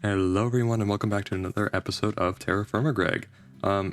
Hello everyone and welcome back to another episode of Terrafirmagreg.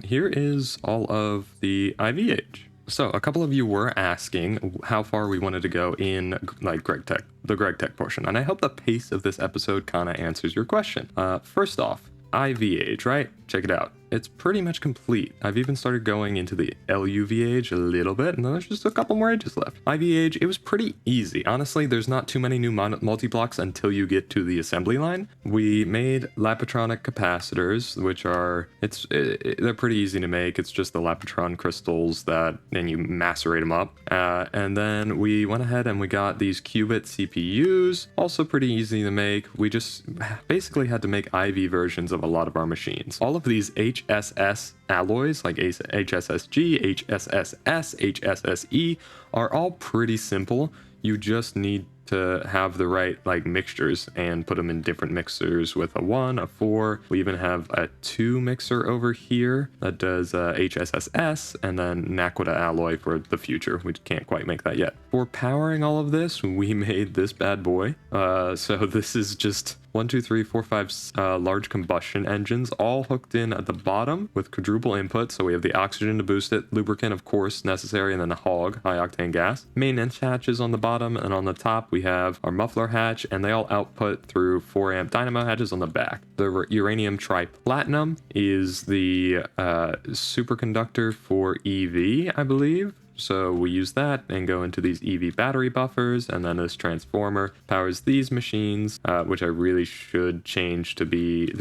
Here is all of the IVH. So a couple of you were asking how far we wanted to go in like the Greg Tech portion, and I hope the pace of this episode kind of answers your question. First off, IVH, right? Check it out. It's pretty much complete. I've even started going into the LUVH a little bit, and then there's just a couple more ages left. IVH, it was pretty easy. Honestly, there's not too many new multi-blocks until you get to the assembly line. We made Lapatronic capacitors, which are, they're pretty easy to make. It's just the Lapatron crystals that, then you macerate them up. And then we went ahead and we got these qubit CPUs, also pretty easy to make. We just basically had to make IV versions of a lot of our machines. All of these HSS alloys like HSSG, HSSS, HSSE are all pretty simple. You just need to have the right mixtures and put them in different mixers with a 1, a 4. We even have a 2 mixer over here that does HSSS and then Naquita alloy for the future. We can't quite make that yet. For powering all of this, we made this bad boy. So this is just 1, 2, 3, 4, 5 large combustion engines all hooked in at the bottom with quadruple input. So we have the oxygen to boost it, lubricant of course necessary, and then a hog, high octane gas. Maintenance hatches on the bottom, and on the top we have our muffler hatch, and they all output through 4 amp dynamo hatches on the back. The uranium triplatinum is the superconductor for EV, I believe. So we use that and go into these EV battery buffers, and then this transformer powers these machines, which I really should change to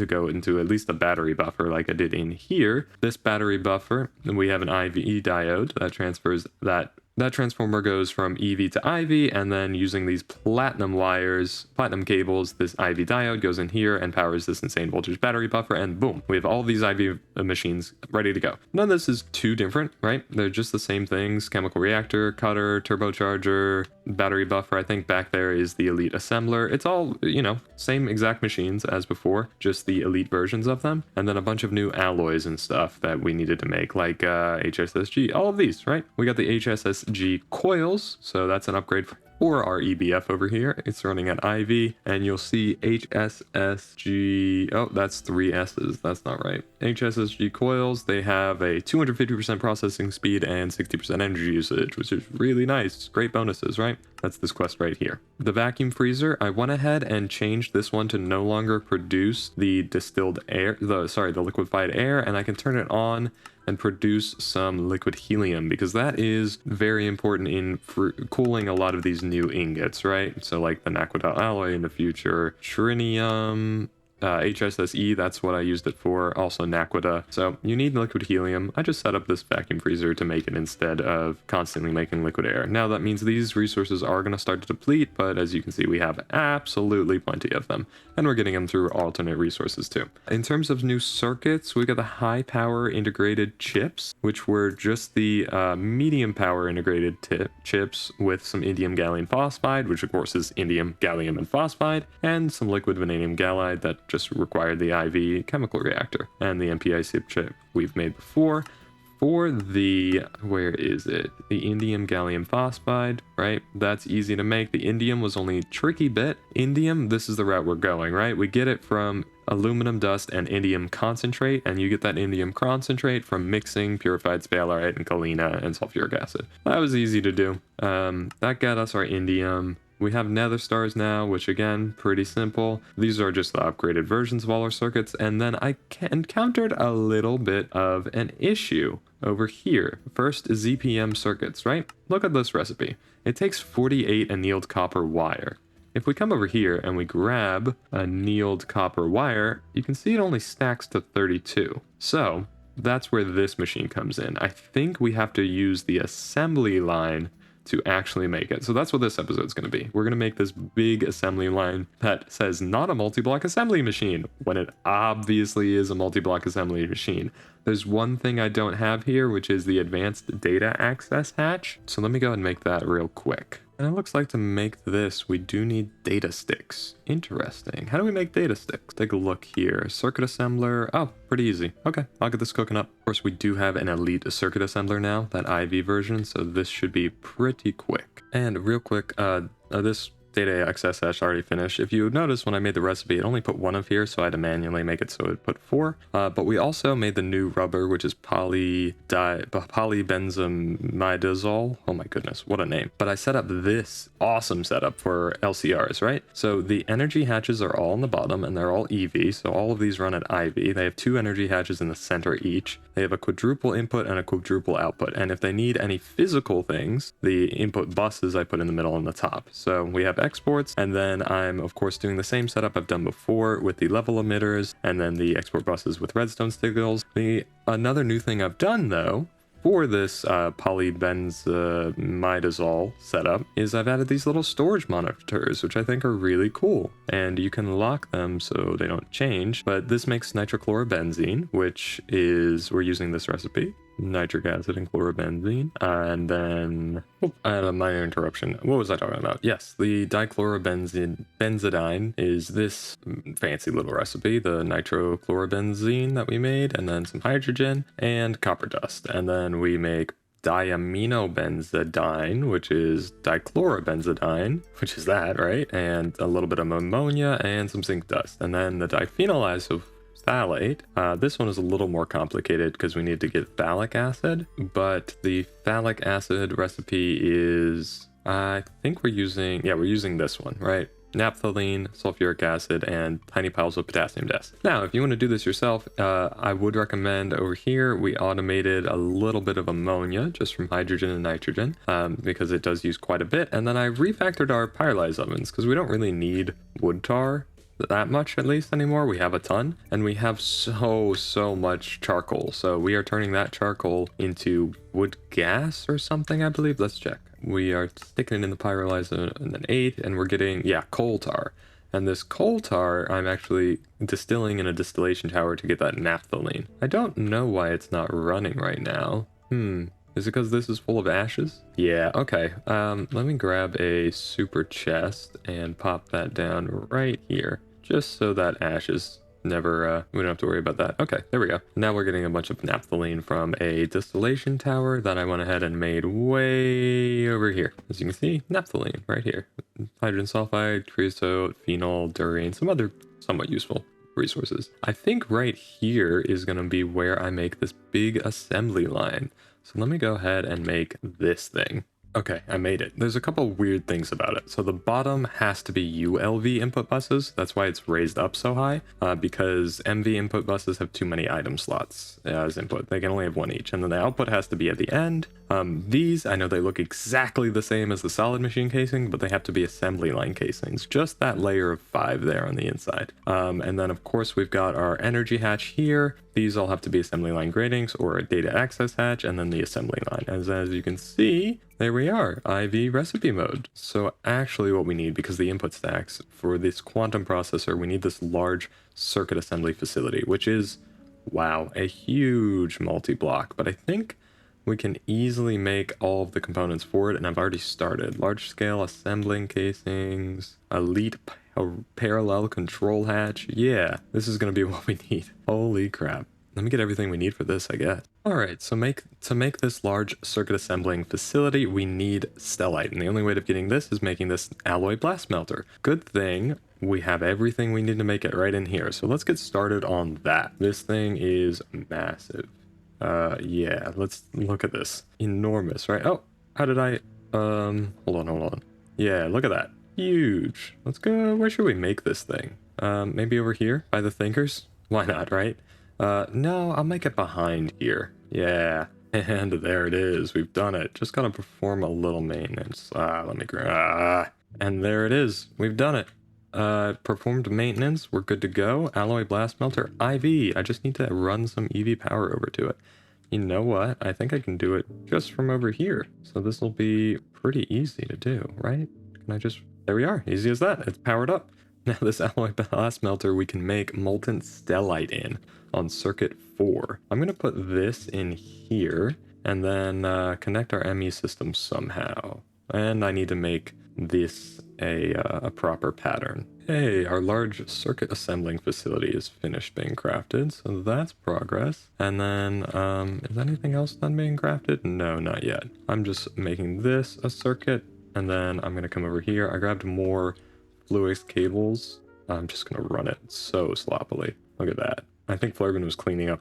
go into at least a battery buffer like I did in here. This battery buffer, and we have an IV diode that transfers that transformer goes from EV to IV, and then using these platinum cables, this IV diode goes in here and powers this insane voltage battery buffer, and boom, we have all these IV machines ready to go. None of this is too different, right? They're just the same things: chemical reactor, cutter, turbocharger, battery buffer. I think back there is the elite assembler. It's all, same exact machines as before, just the elite versions of them, and then a bunch of new alloys and stuff that we needed to make, like HSSG, all of these, right? We got the HSSG coils, so that's an upgrade for our EBF over here. It's running at IV, and you'll see HSSG, oh, that's 3 S's, that's not right. HSSG coils, they have a 250% processing speed and 60% energy usage, which is really nice. Great bonuses, right? That's this quest right here. The vacuum freezer, I went ahead and changed this one to no longer produce the distilled air, the liquefied air, and I can turn it on and produce some liquid helium, because that is very important in cooling a lot of these new ingots, right? So like the Naquita alloy in the future, trinium, HSSE, that's what I used it for, also Naquita. So you need liquid helium. I just set up this vacuum freezer to make it instead of constantly making liquid air. Now that means these resources are going to start to deplete, but as you can see, we have absolutely plenty of them, and we're getting them through alternate resources too. In terms of new circuits, we got the high power integrated chips, which were just the medium power integrated chips with some indium gallium phosphide, which of course is indium, gallium, and phosphide, and some liquid vanadium galide that just required the IV chemical reactor, and the MPI chip we've made before. For the, where is it? The indium gallium phosphide, right? That's easy to make. The indium was only a tricky bit. Indium, this is the route we're going, right? We get it from aluminum dust and indium concentrate, and you get that indium concentrate from mixing purified sphalerite and galena and sulfuric acid. That was easy to do. That got us our indium. We have nether stars now, which again, pretty simple. These are just the upgraded versions of all our circuits. And then I encountered a little bit of an issue over here. First, ZPM circuits, right? Look at this recipe. It takes 48 annealed copper wire. If we come over here and we grab a annealed copper wire, you can see it only stacks to 32. So that's where this machine comes in. I think we have to use the assembly line to actually make it. So that's what this episode is going to be. We're going to make this big assembly line that says not a multi-block assembly machine, when it obviously is a multi-block assembly machine. There's one thing I don't have here, which is the advanced data access hatch. So let me go and make that real quick. And it looks like to make this, we do need data sticks. Interesting. How do we make data sticks? Take a look here. Circuit assembler. Oh, pretty easy. Okay, I'll get this cooking up. Of course, we do have an elite circuit assembler now, that IV version, so this should be pretty quick. And real quick, this data access hash already finished. If you notice, when I made the recipe, it only put 1 of here, so I had to manually make it so it put 4. But we also made the new rubber, which is polybenzimidazole. Oh my goodness, what a name. But I set up this awesome setup for LCRs, right? So the energy hatches are all on the bottom, and they're all EV, so all of these run at IV. They have 2 energy hatches in the center each. They have a quadruple input and a quadruple output, and if they need any physical things, the input buses I put in the middle and the top. So we have exports, and then I'm of course doing the same setup I've done before with the level emitters, and then the export buses with redstone signals. Another new thing I've done though, for this polybenzimidazole setup, is I've added these little storage monitors, which I think are really cool. And you can lock them so they don't change, but this makes nitrochlorobenzene, which is, we're using this recipe, nitric acid and chlorobenzene, and then I had a minor interruption. What was I talking about? Yes, the benzidine is this fancy little recipe, the nitrochlorobenzene that we made, and then some hydrogen and copper dust, and then we make diaminobenzidine, which is dichlorobenzidine, which is that, right? And a little bit of ammonia and some zinc dust, and then the diphenyl phthalate. This one is a little more complicated because we need to get phthalic acid, but the phthalic acid recipe is, I think we're using this one, right? Naphthalene, sulfuric acid, and tiny piles of potassium dust. Now, if you want to do this yourself, I would recommend over here, we automated a little bit of ammonia just from hydrogen and nitrogen because it does use quite a bit. And then I refactored our pyrolyze ovens because we don't really need wood tar that much at least anymore. We have a ton, and we have so much charcoal, so we are turning that charcoal into wood gas or something, I believe. Let's check. We are sticking it in the pyrolyzer and then 8, and we're getting coal tar. And this coal tar I'm actually distilling in a distillation tower to get that naphthalene. I don't know why it's not running right now. Is it because this is full of ashes? Yeah, okay. Let me grab a super chest and pop that down right here, just so that ashes never, we don't have to worry about that. Okay, there we go. Now we're getting a bunch of naphthalene from a distillation tower that I went ahead and made way over here. As you can see, naphthalene right here. Hydrogen sulfide, creosote, phenol, durian, some other somewhat useful resources. I think right here is going to be where I make this big assembly line. So let me go ahead and make this thing. Okay, I made it. There's a couple weird things about it. So the bottom has to be ULV input buses. That's why it's raised up so high, because MV input buses have too many item slots as input. They can only have 1 each. And then the output has to be at the end. These, I know they look exactly the same as the solid machine casing, but they have to be assembly line casings. Just that layer of 5 there on the inside. And then of course we've got our energy hatch here. These all have to be assembly line gratings or a data access hatch, and then the assembly line. As you can see, there we are, IV recipe mode. So actually what we need, because the input stacks for this quantum processor, we need this large circuit assembly facility, which is, wow, a huge multi-block. But I think we can easily make all of the components for it, and I've already started. Large scale assembling casings, elite parallel control hatch. Yeah, this is gonna be what we need. Holy crap. Let me get everything we need for this, I guess. All right, so to make this large circuit assembling facility, we need stellite, and the only way of getting this is making this alloy blast melter. Good thing we have everything we need to make it right in here. So let's get started on that. This thing is massive. Yeah, let's look at this. Enormous, right? Oh, how did I, hold on. Yeah, look at that. Huge. Let's go, where should we make this thing? Maybe over here by the thinkers? Why not, right? No, I'll make it behind here. Yeah, and there it is. We've done it. Just gotta perform a little maintenance. Let me grab. And there it is. We've done it. Performed maintenance. We're good to go. Alloy blast melter IV. I just need to run some EV power over to it. You know what? I think I can do it just from over here. So this will be pretty easy to do, right? Can I just... There we are. Easy as that. It's powered up. Now this alloy blast melter we can make molten stellite in on circuit 4. I'm going to put this in here and then connect our ME system somehow. And I need to make this a proper pattern. Hey, our large circuit assembling facility is finished being crafted, so that's progress. And then, is anything else done being crafted? No, not yet. I'm just making this a circuit, And then I'm going to come over here. I grabbed more Fluix cables. I'm just going to run it so sloppily. Look at that. I think Flurben was cleaning up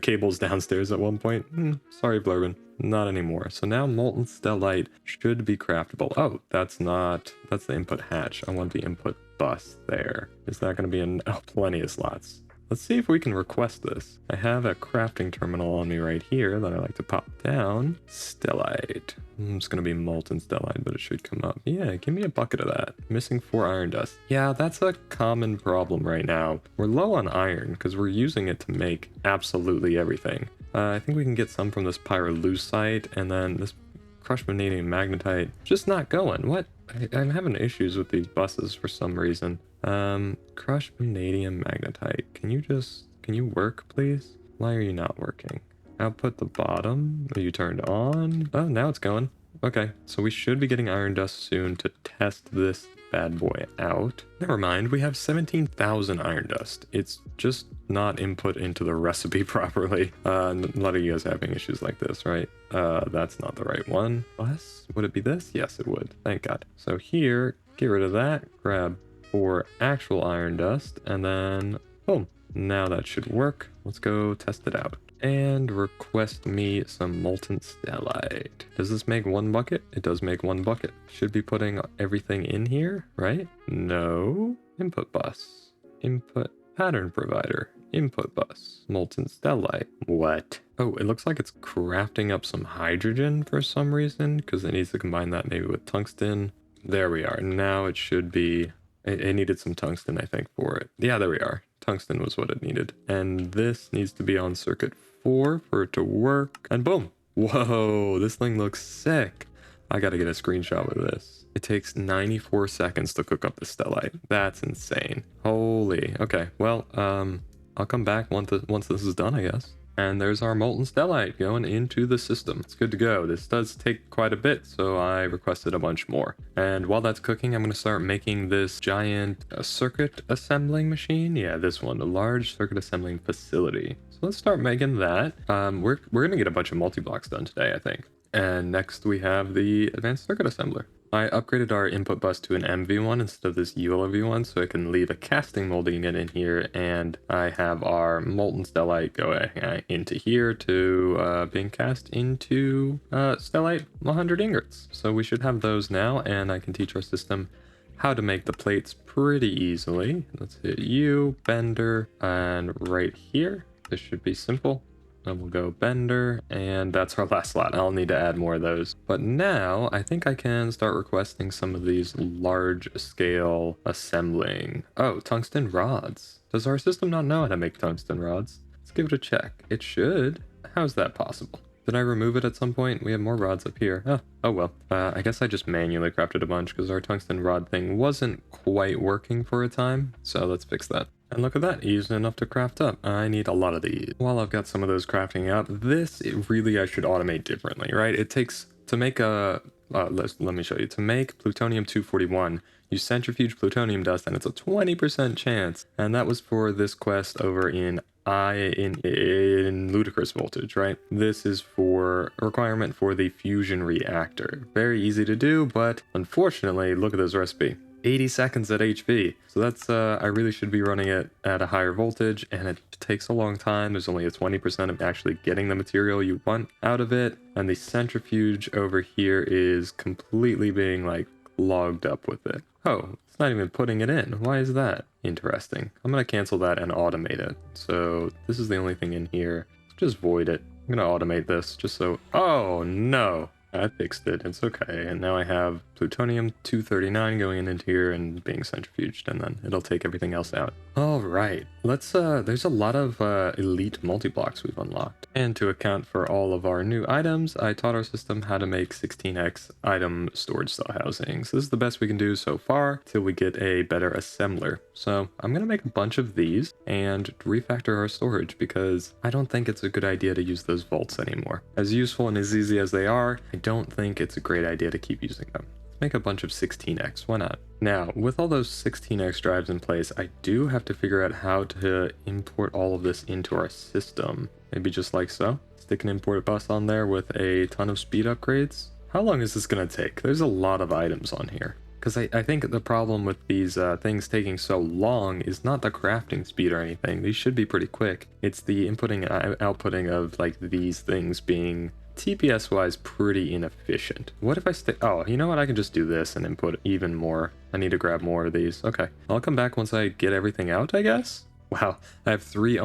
cables downstairs at one point. Sorry, Flurben. Not anymore. So now molten stellite should be craftable. Oh, that's the input hatch. I want the input bus there. Is that going to be in? Oh, plenty of slots. Let's see if we can request this. I have a crafting terminal on me right here that I like to pop down. Stellite. It's going to be molten stellite, but it should come up. Yeah, give me a bucket of that. Missing 4 iron dust. Yeah, that's a common problem right now. We're low on iron because we're using it to make absolutely everything. I think we can get some from this pyrolusite, and then this crushed vanadium magnetite. Just not going. What? I'm having issues with these buses for some reason. Crushed vanadium magnetite. Can you work, please? Why are you not working? Output the bottom. Are you turned on? Oh, now it's going. Okay, so we should be getting iron dust soon to test this bad boy out. Never mind, we have 17,000 iron dust. It's just not input into the recipe properly. A lot of you guys are having issues like this, right? That's not the right one. Plus, would it be this? Yes, it would. Thank God. So here, get rid of that. Grab 4 actual iron dust, and then boom. Now that should work. Let's go test it out. And request me some molten stellite. Does this make 1 bucket? It does make 1 bucket. Should be putting everything in here, right? No. Input bus. Input pattern provider. Input bus. Molten stellite. What? Oh, it looks like it's crafting up some hydrogen for some reason, because it needs to combine that maybe with tungsten. There we are. Now it should be... It needed some tungsten, I think, for it. Yeah, there we are. Tungsten was what it needed. And this needs to be on circuit 4 for it to work. And boom. Whoa, this thing looks sick. I gotta get a screenshot with this. It takes 94 seconds to cook up the stellite. That's insane. Holy. Okay, well, I'll come back once this is done, I guess. And there's our molten stellite going into the system. It's good to go. This does take quite a bit, so I requested a bunch more. And while that's cooking, I'm going to start making this giant circuit assembling machine. Yeah, this one, a large circuit assembling facility. So let's start making that. We're going to get a bunch of multi-blocks done today, I think. And next we have the advanced circuit assembler. I upgraded our input bus to an MV1 instead of this ULV1, so I can leave a casting molding unit in here, and I have our molten stellite going into here to being cast into stellite 100 ingots. So we should have those now, and I can teach our system how to make the plates pretty easily. Let's hit U, bender, and right here. This should be simple. And we'll go bender, and that's our last slot. I'll need to add more of those. But now I think I can start requesting some of these large scale assembling. Oh, tungsten rods. Does our system not know how to make tungsten rods? Let's give it a check. It should. How's that possible? Did I remove it at some point? We have more rods up here. Oh well. I guess I just manually crafted a bunch because our tungsten rod thing wasn't quite working for a time. So let's fix that. And look at that, easy enough to craft up. I need a lot of these. While I've got some of those crafting up, I should automate differently, right? It takes, to make let me show you. To make plutonium-241, you centrifuge plutonium dust, and it's a 20% chance. And that was for this quest over in ludicrous voltage, right? This is for a requirement for the fusion reactor. Very easy to do, but unfortunately, look at this recipe. 80 seconds at HP. So that's, I really should be running it at a higher voltage, and it takes a long time. There's only a 20% of actually getting the material you want out of it. And the centrifuge over here is completely being like clogged up with it. Oh, it's not even putting it in. Why is that? Interesting. I'm going to cancel that and automate it. So this is the only thing in here. Just void it. I'm going to automate this just so, oh no. I fixed it. It's okay. And now I have plutonium-239 going into here and being centrifuged, and then it'll take everything else out. All right. Let's, there's a lot of elite multi-blocks we've unlocked. And to account for all of our new items, I taught our system how to make 16x item storage cell housings. This is the best we can do so far till we get a better assembler. So I'm going to make a bunch of these and refactor our storage because I don't think it's a good idea to use those vaults anymore. As useful and as easy as they are, I don't think it's a great idea to keep using them. Let's make a bunch of 16x, why not? Now, with all those 16x drives in place, I do have to figure out how to import all of this into our system. Maybe just like so. Stick an import bus on there with a ton of speed upgrades. how long is this gonna take? There's a lot of items on here. Because I think the problem with these things taking so long is not the crafting speed or anything. These should be pretty quick. It's the inputting and outputting of like these things being TPS wise pretty inefficient. What if I stay? Oh, you know what? I can just do this and input even more. I need to grab more of these. Okay, I'll come back once I get everything out, I guess. Wow, I have three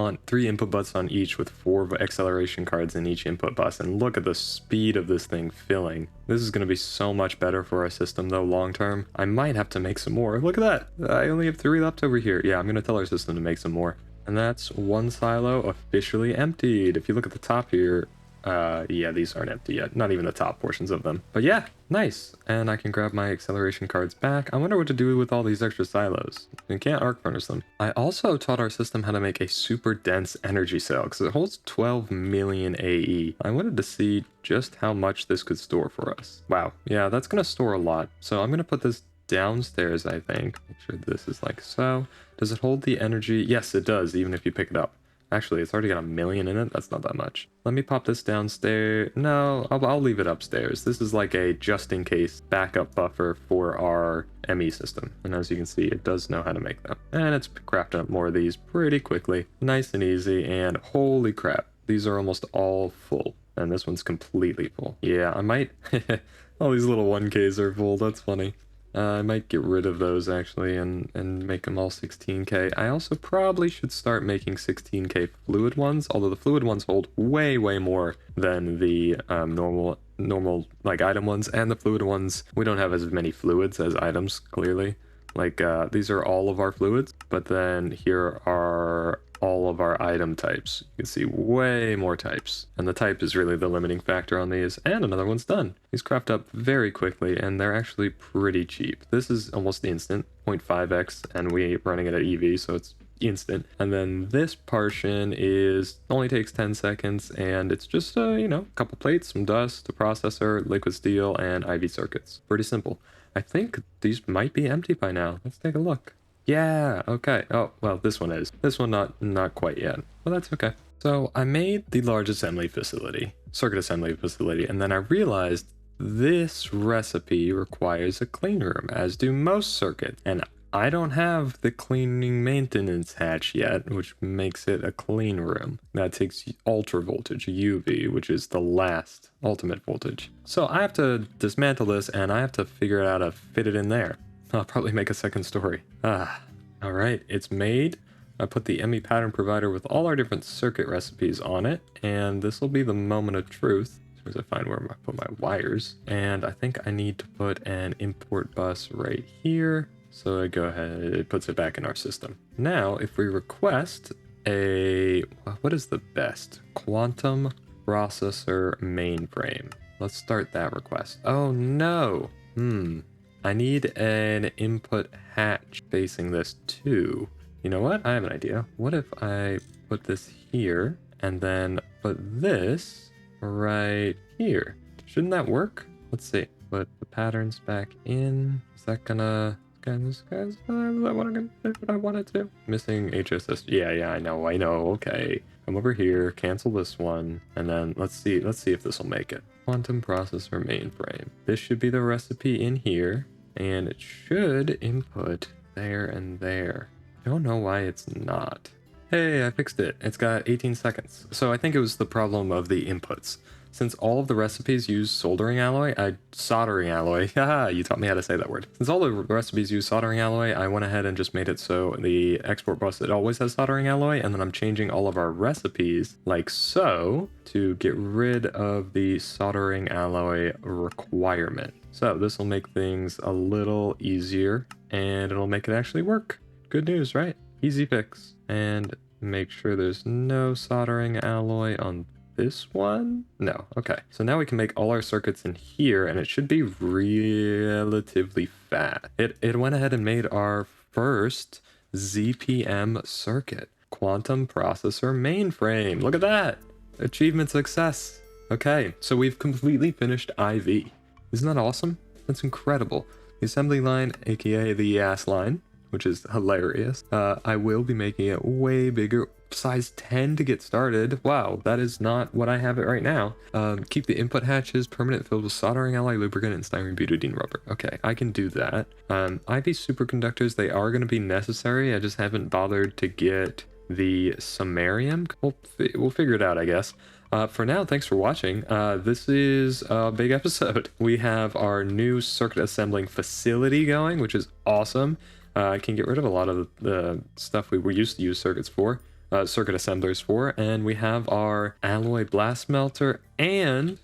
input bus on each with 4 acceleration cards in each input bus, and look at the speed of this thing filling. This is going to be so much better for our system though long term. I might have to make some more. Look at that. I only have 3 left over here. Yeah, I'm going to tell our system to make some more. And that's 1 silo officially emptied. If you look at the top here, yeah, these aren't empty yet. Not even the top portions of them. But yeah, nice. And I can grab my acceleration cards back. I wonder what to do with all these extra silos. You can't arc furnace them. I also taught our system how to make a super dense energy cell because it holds 12 million AE. I wanted to see just how much this could store for us. Wow. Yeah, that's going to store a lot. So I'm going to put this downstairs, I think. Make sure this is like so. Does it hold the energy? Yes, it does, even if you pick it up. Actually, it's already got 1 million in it. That's not that much. Let me pop this downstairs. No, I'll leave it upstairs. This is like a just-in-case backup buffer for our ME system. And as you can see, it does know how to make them. And it's crafting up more of these pretty quickly. Nice and easy. And holy crap, these are almost all full. And this one's completely full. Yeah, I might... all these little 1Ks are full. That's funny. I might get rid of those actually and make them all 16K. I also probably should start making 16K fluid ones, although the fluid ones hold way more than the normal like item ones, and the fluid ones, we don't have as many fluids as items, clearly. Like these are all of our fluids, but then here are all of our item types. You can see way more types, and the type is really the limiting factor on these. And another one's done. These craft up very quickly, and they're actually pretty cheap. This is almost instant, 0.5x, and we're running it at EV, so it's instant. And then this portion is only takes 10 seconds, and it's just you know, a couple plates, some dust, a processor, liquid steel, and IV circuits. Pretty simple. I think these might be empty by now. Let's take a look. Yeah, okay. Oh, well, this one is. This one not quite yet. Well, that's okay. So I made the large assembly facility, circuit assembly facility, and then I realized this recipe requires a clean room, as do most circuits. And I don't have the cleaning maintenance hatch yet, which makes it a clean room. That takes ultra voltage, UV, which is the last ultimate voltage. So I have to dismantle this, and I have to figure out how to fit it in there. I'll probably make a second story. All right, it's made. I put the ME pattern provider with all our different circuit recipes on it, and this will be the moment of truth. As soon as I find where I put my wires. And I think I need to put an import bus right here. So I go ahead, it puts it back in our system. Now, if we request a, what is the best? Quantum processor mainframe. Let's start that request. Oh no. I need an input hatch facing this too. You know what? I have an idea. What if I put this here and then put this right here? Shouldn't that work? Let's see. Put the patterns back in. Is that gonna... Is that what I wanted to do? Missing HSS. Yeah, I know. Okay. Come over here, cancel this one, and then let's see if this will make it. Quantum processor mainframe. This should be the recipe in here, and it should input there and there. I don't know why it's not. Hey, I fixed it. It's got 18 seconds. So I think it was the problem of the inputs. Since all of the recipes use soldering alloy, haha, you taught me how to say that word. Since all the recipes use soldering alloy, I went ahead and just made it so the export bus, it always has soldering alloy, and then I'm changing all of our recipes, like so, to get rid of the soldering alloy requirement. So this will make things a little easier, and it'll make it actually work. Good news, right? Easy fix. And make sure there's no soldering alloy on this one? No. Okay. So now we can make all our circuits in here, and it should be relatively fast. It went ahead and made our first ZPM circuit. Quantum processor mainframe. Look at that. Achievement success. Okay. So we've completely finished IV. Isn't that awesome? That's incredible. The assembly line, aka the ass line, which is hilarious. I will be making it way bigger. size 10 to get started. Wow, that is not what I have it right now. Keep the input hatches permanent filled with soldering alloy lubricant and styrene butadiene rubber. Okay, I can do that. IV superconductors, they are going to be necessary. I just haven't bothered to get the samarium. We'll figure it out, I guess. For now, thanks for watching. This is a big episode. We have our new circuit assembling facility going, which is awesome. I can get rid of a lot of the stuff we were used to use circuit assemblers for, and we have our alloy blast melter, and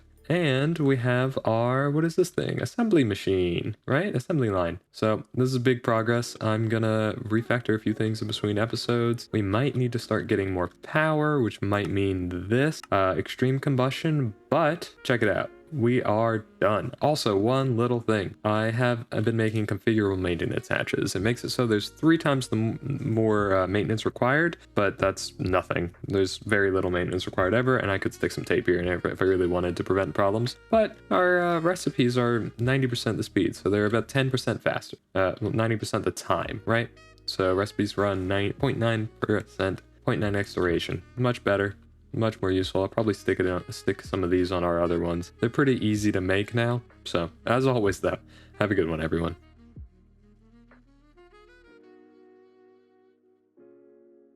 we have our, what is this thing? Assembly machine, right? Assembly line. So this is big progress. I'm gonna refactor a few things in between episodes. We might need to start getting more power, which might mean this, extreme combustion, but check it out. We are done. Also, one little thing. I've been making configurable maintenance hatches. It makes it so there's 3 times the more maintenance required, but that's nothing. There's very little maintenance required ever, and I could stick some tape here if I really wanted to prevent problems. But our recipes are 90% the speed, so they're about 10% faster. 90% the time, right? So recipes run 0.9%, 0.9 acceleration. Much better. Much more useful. I'll probably stick some of these on our other ones. They're pretty easy to make now. So, as always though, have a good one, everyone.